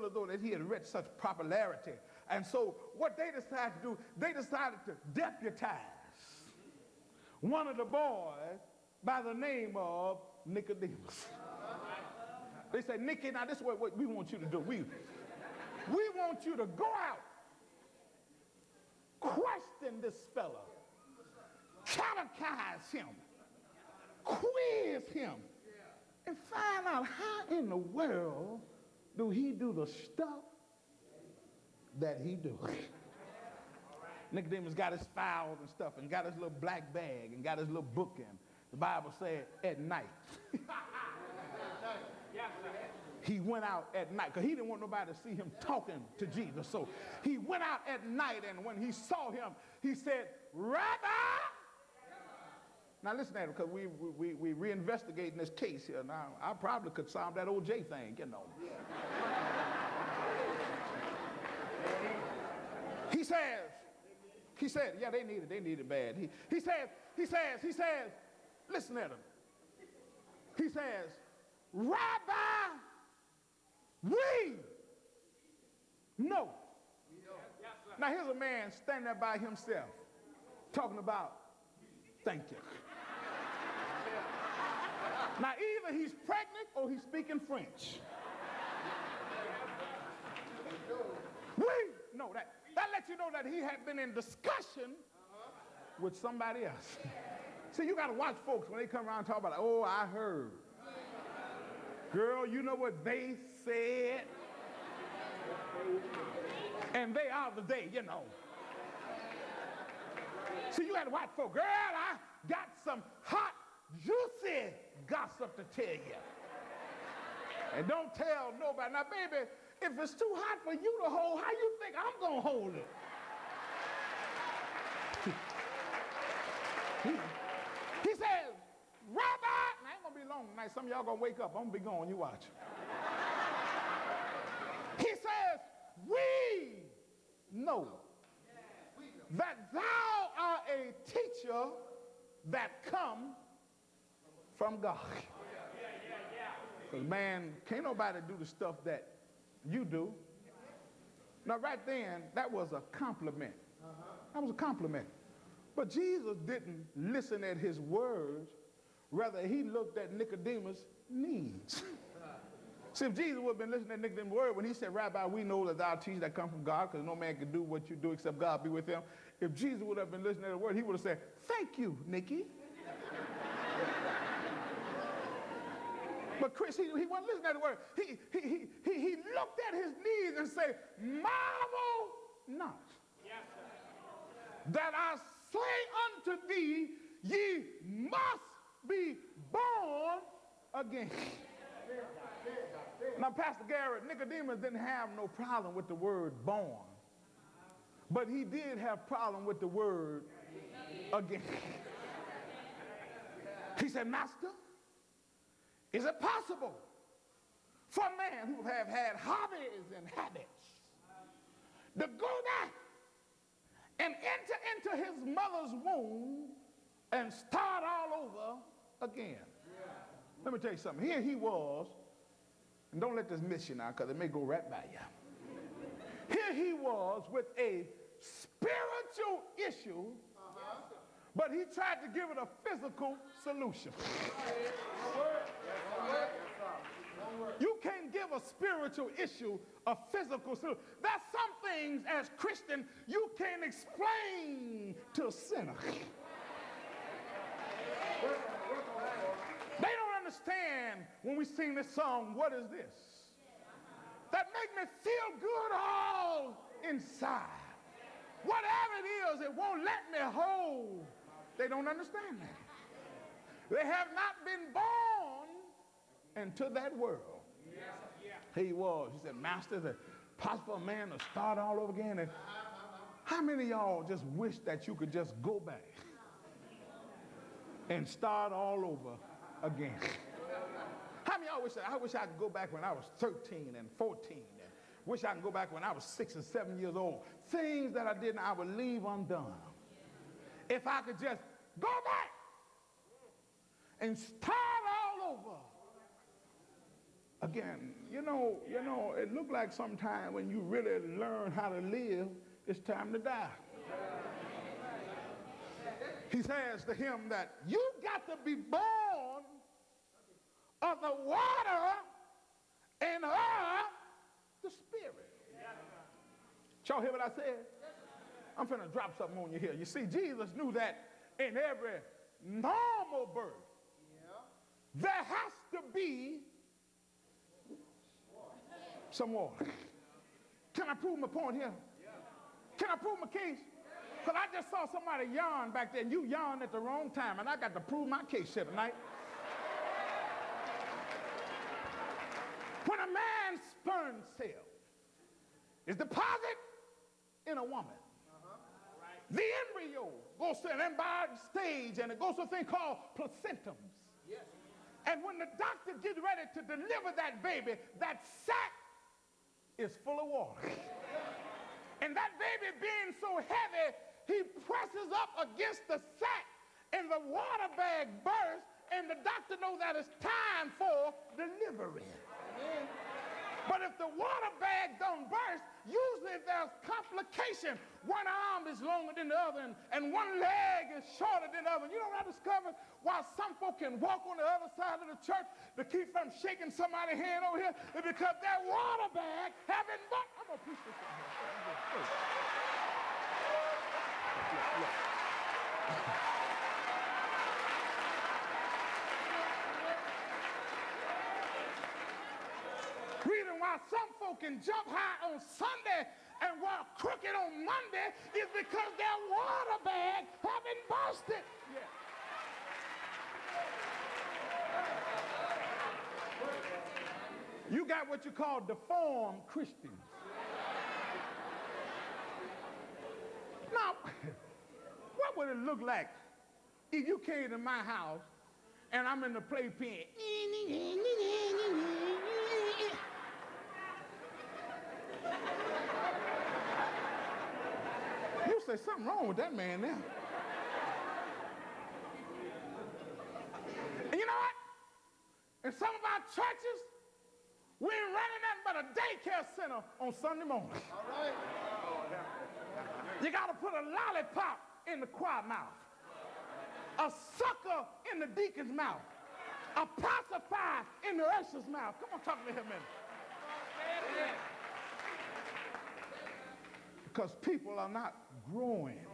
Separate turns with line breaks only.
feel as though that he had reached such popularity. And so what they decided to do, they decided to deputize one of the boys by the name of Nicodemus. They said, Nicky, now this is what we want you to do. We want you to go out, question this fella, catechize him, quiz him, and find out how in the world do he do the stuff that he do. Nicodemus got his files and stuff and got his little black bag and got his little book in. The Bible said at night. He went out at night because he didn't want nobody to see him talking to Jesus. So he went out at night, and when he saw him, he said, Rabbi! Now listen at him, because we reinvestigating this case here. Now, I probably could solve that OJ thing, you know. He said, yeah, they need it bad. He says, listen at him. He says, Rabbi, we know. Now here's a man standing there by himself talking about thank you. Now either he's pregnant or he's speaking French. We know that. That lets you know that he had been in discussion with somebody else. See, you got to watch folks when they come around and talk about, oh, I heard. Girl, you know what they said? And they are the they, you know. See, you got to watch folks. Girl, I got some hot, juicy gossip to tell you. And don't tell nobody. Now, baby, if it's too hot for you to hold, how you think I'm going to hold it? He says, Rabbi, and I ain't going to be long tonight. Some of y'all going to wake up. I'm going to be gone. You watch. He says, we know that thou art a teacher that come from God. Because, man, can't nobody do the stuff that you do. Now, right then, that was a compliment. That was a compliment. But Jesus didn't listen at his words. Rather, he looked at Nicodemus' needs. See, if Jesus would have been listening at Nicodemus' word when he said, Rabbi, we know that thou teach that come from God, because no man can do what you do except God be with him. If Jesus would have been listening to the word, he would have said, thank you, Nicky. But Chris, he wasn't listening to the word. He looked at his needs and said, marvel not that I say unto thee, ye must be born again. Now, Pastor Garrett, Nicodemus didn't have no problem with the word born, but he did have problem with the word again. He said, Master, is it possible for a man who have had hobbies and habits to go back and enter into his mother's womb and start all over again? Let me tell you something. Here he was, and don't let this miss you now because it may go right by you. Here he was with a spiritual issue, but he tried to give it a physical solution. You can't give a spiritual issue a physical solution. There's some things as Christian you can't explain to a sinner. They don't understand when we sing this song, what is this? That make me feel good all inside. Whatever it is, it won't let me hold. They don't understand that. They have not been born into that world. He was. He said, Master, is it possible a man to start all over again? And how many of y'all just wish that you could just go back and start all over again? How many of y'all I wish I could go back when I was 13 and 14 and wish I could go back when I was 6 and 7 years old? Things that I didn't, I would leave undone. If I could just go back and start all over Again, you know, it looked like sometime when you really learn how to live, it's time to die. He says to him that you've got to be born of the water and of the Spirit. Y'all hear what I said? I'm finna drop something on you here. You see, Jesus knew that in every normal birth, there has to be some water. Can I prove my point here? Can I prove my case? Because I just saw somebody yawn back there, and you yawned at the wrong time, and I got to prove my case here tonight. When a man's sperm cell is deposited in a woman, the embryo goes to an embryonic stage, and it goes to a thing called placentums. And when the doctor gets ready to deliver that baby, that sac is full of water. And that baby being so heavy, he presses up against the sac, and the water bag bursts, and the doctor knows that it's time for delivery. But if the water bag don't burst, usually there's complication. One arm is longer than the other, and one leg is shorter than the other. You know what I discovered? While some folk can walk on the other side of the church to keep from shaking somebody's hand over here, it's because their water bag haven't burst. I'm going to preach this one here. Reason why some folk can jump high on Sunday and walk crooked on Monday is because their water bag haven't busted yet. You got what you call deformed Christians. Now, what would it look like if you came to my house and I'm in the playpen? You say something wrong with that man now. And you know what? In some of our churches, we ain't running nothing but a daycare center on Sunday morning. All right. You got to put a lollipop in the choir mouth, a sucker in the deacon's mouth, a pacifier in the usher's mouth. Come on, talk to me a minute. Because people are not growing.